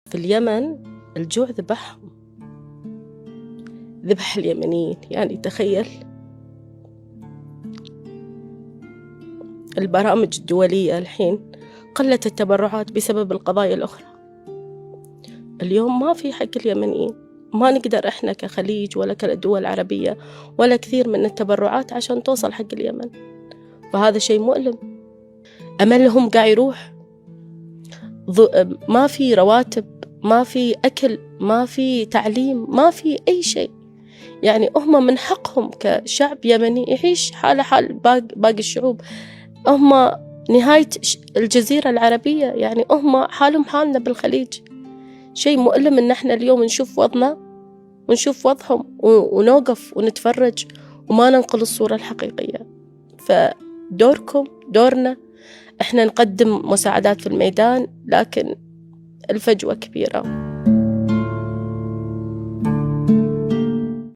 في اليمن الجوع ذبحهم، ذبح اليمنيين. يعني تخيل البرامج الدولية الحين قلت التبرعات بسبب القضايا الأخرى. اليوم ما في حق اليمنيين، ما نقدر إحنا كخليج ولا كدول عربية ولا كثير من التبرعات عشان توصل حق اليمن. فهذا شيء مؤلم. أملهم قاعد يروح، ما في رواتب، ما في أكل، ما في تعليم، ما في أي شيء. يعني هم من حقهم كشعب يمني يعيش حال حال باقي الشعوب. هم نهاية الجزيرة العربية، يعني هم حالهم حالنا بالخليج. شيء مؤلم إن احنا اليوم نشوف وضعنا ونشوف وضعهم ونوقف ونتفرج وما ننقل الصورة الحقيقية. فدوركم دورنا، احنا نقدم مساعدات في الميدان، لكن الفجوة كبيرة.